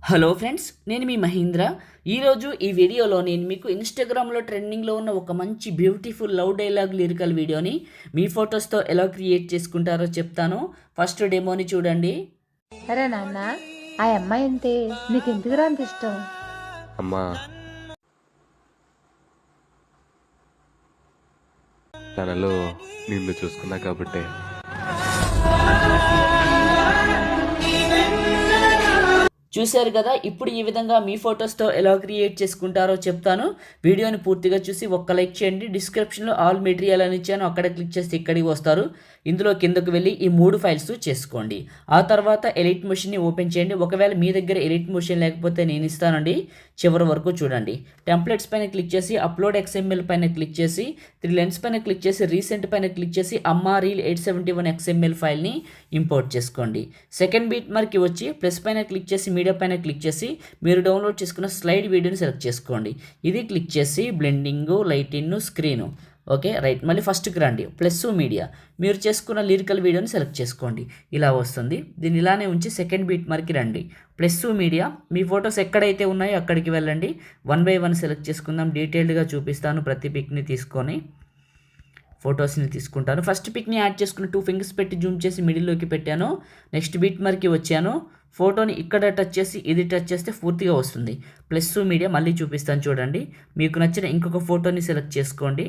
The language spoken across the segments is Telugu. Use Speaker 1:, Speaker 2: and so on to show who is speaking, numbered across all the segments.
Speaker 1: హలో ఫ్రెండ్స్, నేను మీ మహీంద్ర. ఈరోజు ఈ వీడియోలో నేను మీకు ఇన్స్టాగ్రామ్లో ట్రెండింగ్లో ఉన్న ఒక మంచి బ్యూటిఫుల్ లవ్ డైలాగ్ లిరికల్ వీడియోని మీ ఫొటోస్తో ఎలా క్రియేట్ చేసుకుంటారో చెప్తాను. ఫస్ట్ డెమోని చూడండి.
Speaker 2: అరే నాన్న, ఆ అమ్మాయి అంతే నీకు ఎందుకురా అంత ఇష్టం?
Speaker 3: అమ్మా, తనలో నిన్ను చూసుకున్నా కాబట్టి.
Speaker 1: చూశారు కదా, ఇప్పుడు ఈ విధంగా మీ ఫొటోస్తో ఎలా క్రియేట్ చేసుకుంటారో చెప్తాను. వీడియోని పూర్తిగా చూసి ఒక్క లైక్ చేయండి. డిస్క్రిప్షన్లో ఆల్ మెటీరియల్ అని ఇచ్చాను, అక్కడ క్లిక్ చేస్తే ఇక్కడికి వస్తారు. ఇందులో కిందకు వెళ్ళి ఈ 3 ఫైల్స్ చేసుకోండి. ఆ తర్వాత ఎడిట్ మోషన్ని ఓపెన్ చేయండి. ఒకవేళ మీ దగ్గర ఎడిట్ మోషన్ లేకపోతే నేను ఇస్తానండి, చివరి వరకు చూడండి. టెంప్లెట్స్ పైన క్లిక్ చేసి అప్లోడ్ XML పైన క్లిక్ చేసి 3 లైన్స్ పైన క్లిక్ చేసి రీసెంట్ పైన క్లిక్ చేసి అమ్మా రీల్ 871 XML ఫైల్ని ఇంపోర్ట్ చేసుకోండి. సెకండ్ బీట్ మార్క్కి వచ్చి ప్లస్ పైన క్లిక్ చేసి మీడియా పైన క్లిక్ చేసి మీరు డౌన్లోడ్ చేసుకున్న స్లైడ్ వీడియోని సెలెక్ట్ చేసుకోండి. ఇది క్లిక్ చేసి blending, lighting, screen. Okay right. మళ్ళీ ఫస్ట్కి రండి, ప్లస్ మీడియా. మీరు చేసుకున్న లిరికల్ వీడియోని సెలెక్ట్ చేసుకోండి. ఇలా వస్తుంది. దీన్ని ఇలానే ఉంచి సెకండ్ బీట్ మార్క్కి రండి, ప్లస్ మీడియా. మీ ఫొటోస్ ఎక్కడైతే ఉన్నాయో అక్కడికి వెళ్ళండి. 1 by 1 సెలెక్ట్ చేసుకుందాం. డీటెయిల్డ్గా చూపిస్తాను. ప్రతి పిక్ని తీసుకొని ఫొటోస్ని తీసుకుంటాను. ఫస్ట్ పిక్ని యాడ్ చేసుకుని 2 ఫింగర్స్ పెట్టి జూమ్ చేసి మిడిల్లోకి పెట్టాను. నెక్స్ట్ బీట్ మార్క్కి వచ్చాను. ఫోటోని ఇక్కడ టచ్ చేసి ఇది టచ్ చేస్తే పూర్తిగా వస్తుంది. ప్లస్ మీడియా మళ్ళీ చూపిస్తాను చూడండి. మీకు నచ్చిన ఇంకొక ఫోటోని సెలెక్ట్ చేసుకోండి.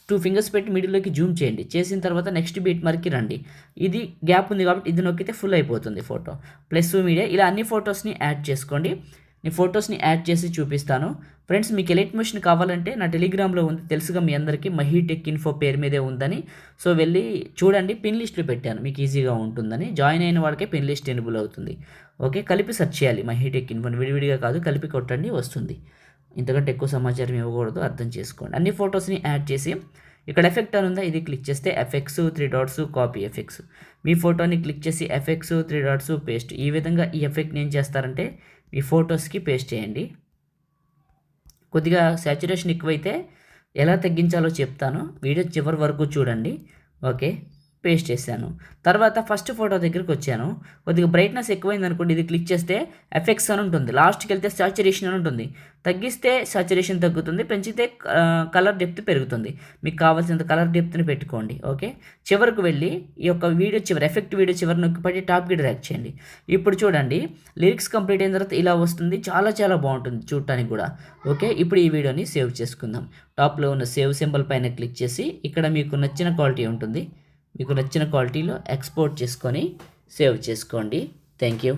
Speaker 1: 2 ఫింగర్స్ పెట్టి మిడిల్లోకి జూమ్ చేయండి. చేసిన తర్వాత నెక్స్ట్ బీట్ మార్క్కి రండి. ఇది గ్యాప్ ఉంది కాబట్టి ఇది నొక్కితే ఫుల్ అయిపోతుంది ఫోటో. Plus media. ఇలా అన్ని ఫొటోస్ని యాడ్ చేసుకోండి. నేను ఫొటోస్ని యాడ్ చేసి చూపిస్తాను. ఫ్రెండ్స్, మీకు ఎడిట్ మోషన్ కావాలంటే నా టెలిగ్రామ్లో ఉంది, తెలుసుగా మీ అందరికీ, మహీటెక్ ఇన్ఫో పేరు మీదే ఉందని. సో వెళ్ళి చూడండి, పిన్ లిస్ట్లో పెట్టాను, మీకు ఈజీగా ఉంటుందని. జాయిన్ అయిన వాళ్ళకే పిన్ లిస్ట్ ఎనేబుల్ అవుతుంది. ఓకే, కలిపి సెర్చ్ చేయాలి మహీటెక్ ఇన్ఫోని, విడివిడిగా కాదు, కలిపి కొట్టండి, వస్తుంది. ఇంతకంటే ఎక్కువ సమాచారం ఇవ్వకూడదు, అర్థం చేసుకోండి. అన్ని ఫొటోస్ని యాడ్ చేసి ఇక్కడ ఎఫెక్ట్ అని ఉందా, ఇది క్లిక్ చేస్తే ఎఫెక్ట్స్ 3 డాట్స్ కాపీ ఎఫెక్ట్స్. మీ ఫోటోని క్లిక్ చేసి ఎఫెక్ట్స్ 3 డాట్స్ పేస్ట్. ఈ విధంగా ఈ ఎఫెక్ట్ని ఏం చేస్తారంటే మీ ఫొటోస్కి పేస్ట్ చేయండి. కొద్దిగా సాచురేషన్ ఎక్కువైతే ఎలా తగ్గించాలో చెప్తాను, వీడియో చివరి వరకు చూడండి. ఓకే, పేస్ట్ చేశాను. తర్వాత ఫస్ట్ ఫోటో దగ్గరికి వచ్చాను. కొద్దిగా బ్రైట్నెస్ ఎక్కువైంది అనుకోండి, ఇది క్లిక్ చేస్తే ఎఫెక్ట్స్ అని ఉంటుంది. లాస్ట్కి వెళ్తే సాచురేషన్ అని ఉంటుంది. తగ్గిస్తే సాచురేషన్ తగ్గుతుంది, పెంచితే కలర్ డెప్త్ పెరుగుతుంది. మీకు కావాల్సినంత కలర్ డెప్త్ని పెట్టుకోండి. ఓకే, చివరికి వెళ్ళి ఈ యొక్క వీడియో చివరి ఎఫెక్ట్ వీడియో చివరి నొక్కిపడి టాప్కి డ్రాగ్ చేయండి. ఇప్పుడు చూడండి, లిరిక్స్ కంప్లీట్ అయిన తర్వాత ఇలా వస్తుంది. చాలా చాలా బాగుంటుంది చూడటానికి కూడా. ఓకే, ఇప్పుడు ఈ వీడియోని సేవ్ చేసుకుందాం. టాప్లో ఉన్న సేవ్ సింబల్ పైన క్లిక్ చేసి ఇక్కడ మీకు నచ్చిన క్వాలిటీ ఉంటుంది, మీకు నచ్చిన క్వాలిటీలో ఎక్స్పోర్ట్ చేసుకొని సేవ్ చేసుకోండి. Thank you.